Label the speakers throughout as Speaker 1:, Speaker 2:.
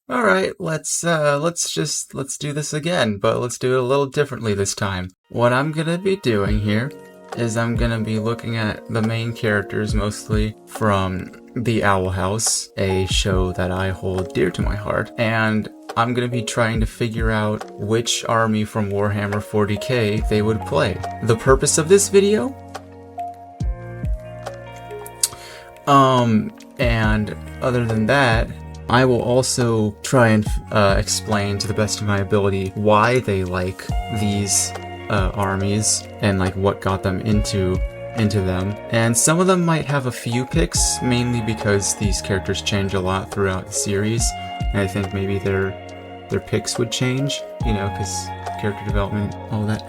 Speaker 1: Alright, let's do this again, but let's do it a little differently this time. What I'm gonna be doing here is I'm gonna be looking at the main characters mostly from The Owl House, a show that I hold dear to my heart, and I'm gonna be trying to figure out which army from Warhammer 40k they would play. The purpose of this video? And other than that, I will also try and explain to the best of my ability why they like these armies and like what got them into them. And some of them might have a few picks, mainly because these characters change a lot throughout the series, and I think maybe their picks would change, you know, because character development, all that.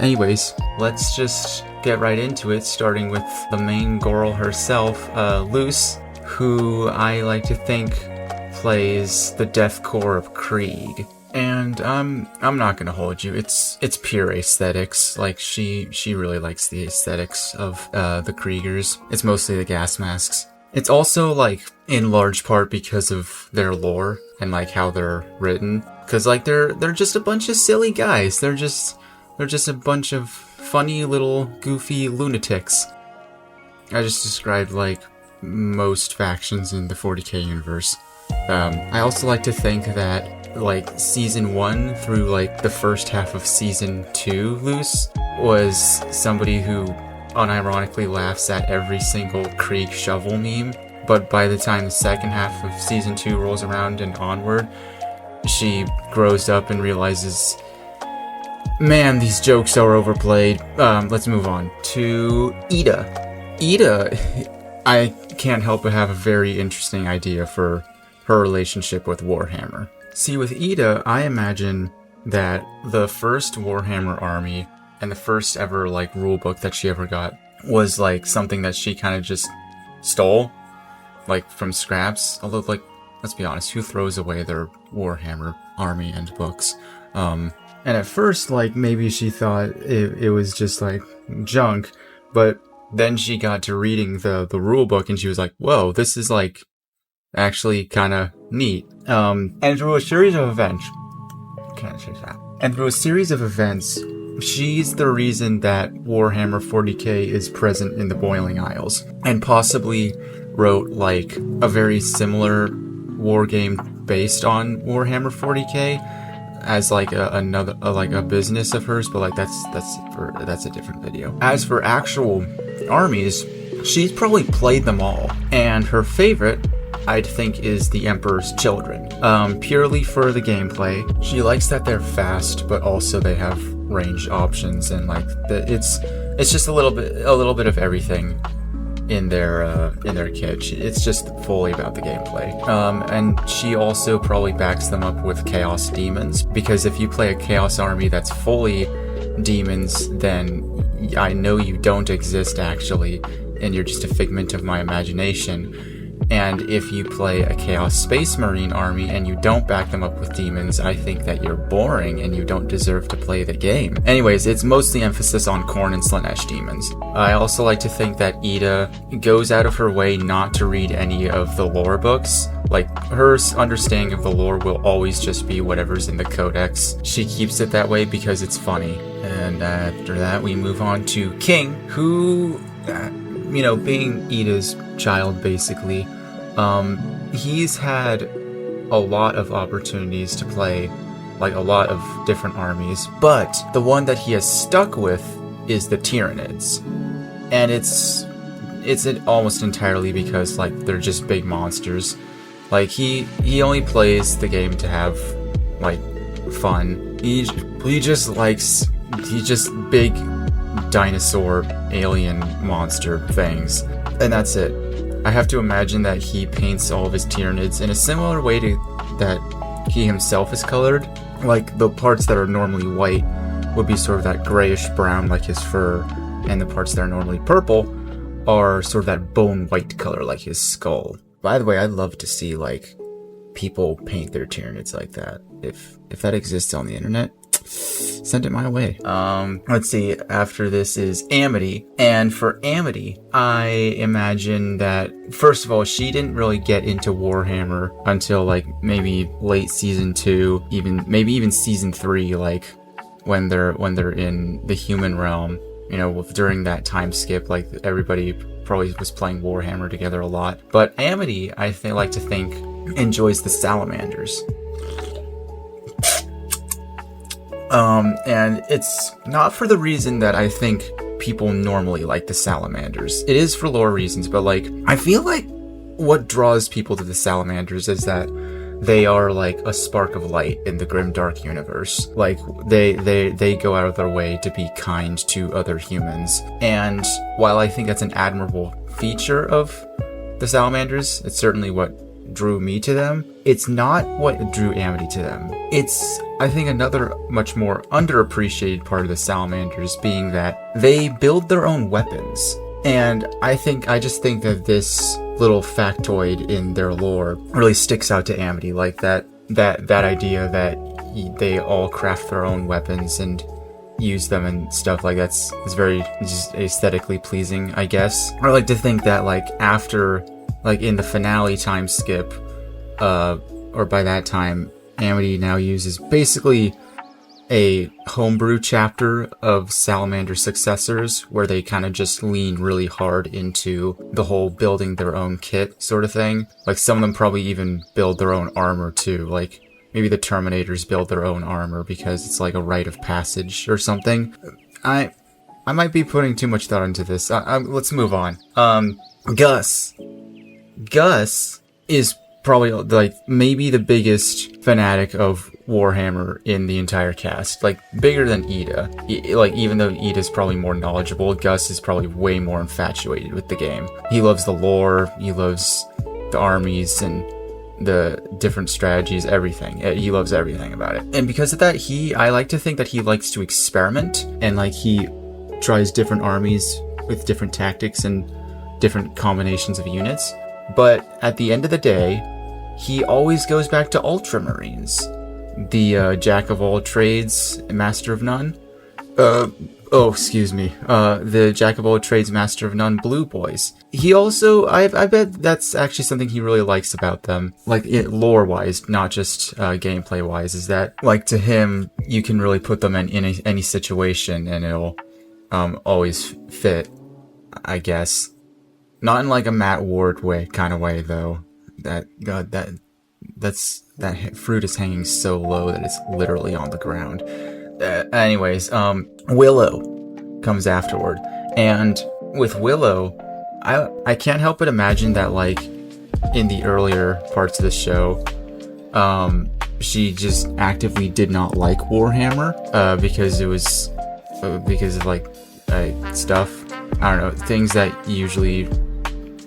Speaker 1: Anyways, let's just get right into it, starting with the main girl herself, Luce, who I like to think plays the Death Corps of Krieg. And I'm not gonna hold you. It's pure aesthetics. Like she really likes the aesthetics of the Kriegers. It's mostly the gas masks. It's also like in large part because of their lore and like how they're written. Cause like they're just a bunch of silly guys. They're just a bunch of funny little goofy lunatics. I just described like most factions in the 40k universe. I also like to think that like season 1 through like the first half of season 2, Luce was somebody who unironically laughs at every single Krieg shovel meme, but by the time the second half of season 2 rolls around and onward, she grows up and realizes, man, these jokes are overplayed. Let's move on to Ida. Ida, I can't help but have a very interesting idea for her relationship with Warhammer. See, with Ida, I imagine that the first Warhammer army and the first ever like rulebook that she ever got was like something that she kind of just stole, like from scraps. Although, like, let's be honest, who throws away their Warhammer army and books? And at first, like, maybe she thought it was just like junk, but then she got to reading the rulebook and she was like, whoa, this is like actually kind of neat. And through a series of events, she's the reason that Warhammer 40k is present in the Boiling Isles, and possibly wrote like a very similar war game based on Warhammer 40k as like a business of hers, but like that's a different video. As for actual armies, she's probably played them all, and her favorite, I'd think, is the Emperor's Children. Purely for the gameplay. She likes that they're fast, but also they have range options, and like it's just a little bit of everything in their kit. It's just fully about the gameplay. And she also probably backs them up with Chaos Demons, because if you play a Chaos army that's fully demons, then I know you don't exist actually, and you're just a figment of my imagination. And if you play a Chaos Space Marine army and you don't back them up with demons, I think that you're boring and you don't deserve to play the game. Anyways, it's mostly emphasis on Khorne and Slaanesh demons. I also like to think that Ida goes out of her way not to read any of the lore books. Like, her understanding of the lore will always just be whatever's in the codex. She keeps it that way because it's funny. And after that, we move on to King, who, you know, being Ida's child, basically, he's had a lot of opportunities to play like a lot of different armies, but the one that he has stuck with is the Tyranids. And it's almost entirely because like they're just big monsters. Like he only plays the game to have like fun. He just big dinosaur alien monster things, and that's it. I have to imagine that he paints all of his Tyranids in a similar way to that he himself is colored. Like, the parts that are normally white would be sort of that grayish brown like his fur, and the parts that are normally purple are sort of that bone white color like his skull. By the way, I'd love to see like people paint their Tyranids like that. If that exists on the internet, send it my way. Let's see. After this is Amity. And for Amity, I imagine that, first of all, she didn't really get into Warhammer until like maybe late season 2, maybe even season 3, like when they're in the human realm. You know, during that time skip, like everybody probably was playing Warhammer together a lot. But Amity, I like to think, enjoys the Salamanders. And it's not for the reason that I think people normally like the Salamanders. It is for lore reasons, but like, I feel like what draws people to the Salamanders is that they are like a spark of light in the grimdark universe. Like they go out of their way to be kind to other humans. And while I think that's an admirable feature of the Salamanders, it's certainly what drew me to them. It's not what drew Amity to them. It's, I think, another much more underappreciated part of the Salamanders being that they build their own weapons. And I just think that this little factoid in their lore really sticks out to Amity, like that idea that they all craft their own weapons and use them and stuff like that's very just aesthetically pleasing, I guess. I like to think that like after, like in the finale time skip, or by that time, Amity now uses basically a homebrew chapter of Salamander successors where they kind of just lean really hard into the whole building their own kit sort of thing. Like some of them probably even build their own armor too. Like maybe the Terminators build their own armor because it's like a rite of passage or something. I might be putting too much thought into this. Let's move on. Gus is probably like maybe the biggest fanatic of Warhammer in the entire cast, like bigger than Ida. Like even though Ida's probably more knowledgeable, Gus is probably way more infatuated with the game. He loves the lore, he loves the armies and the different strategies, everything. He loves everything about it. And because of that, I like to think that he likes to experiment and like he tries different armies with different tactics and different combinations of units. But at the end of the day, he always goes back to Ultramarines, the jack of all trades, master of none. The jack of all trades, master of none blue boys. He also, I bet that's actually something he really likes about them, like lore-wise, not just gameplay-wise, is that, like, to him, you can really put them in any situation and it'll always fit, I guess. Not in like a Matt Ward kind of way, though. That fruit is hanging so low that it's literally on the ground. Anyways, Willow comes afterward, and with Willow, I can't help but imagine that like in the earlier parts of the show, she just actively did not like Warhammer because of like stuff. I don't know, things that usually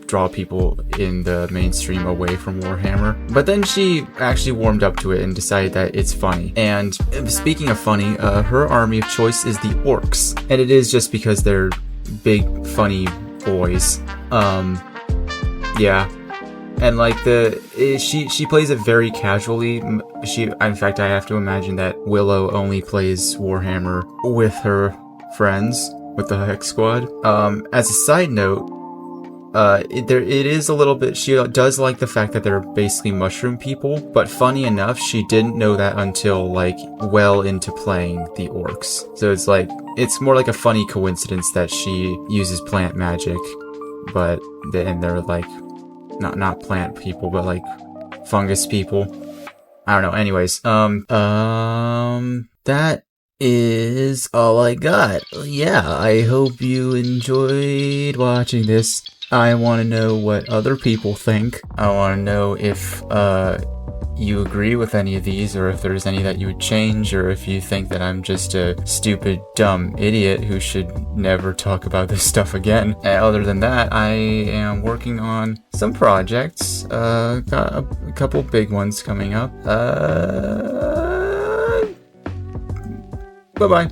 Speaker 1: draw people in the mainstream away from Warhammer. But then she actually warmed up to it and decided that it's funny. And speaking of funny, her army of choice is the orcs. And it is just because they're big, funny boys. Yeah. And like she plays it very casually. In fact, I have to imagine that Willow only plays Warhammer with her friends, with the Hex Squad. As a side note, it is a little bit, she does like the fact that they're basically mushroom people, but funny enough, she didn't know that until like well into playing the orcs. So it's like, it's more like a funny coincidence that she uses plant magic, but they're like, not plant people, but like fungus people. I don't know. Anyways, that is all I got. Yeah, I hope you enjoyed watching this. I want to know what other people think. I want to know if you agree with any of these, or if there's any that you would change, or if you think that I'm just a stupid, dumb idiot who should never talk about this stuff again. And other than that, I am working on some projects. Got a couple big ones coming up. Bye-bye.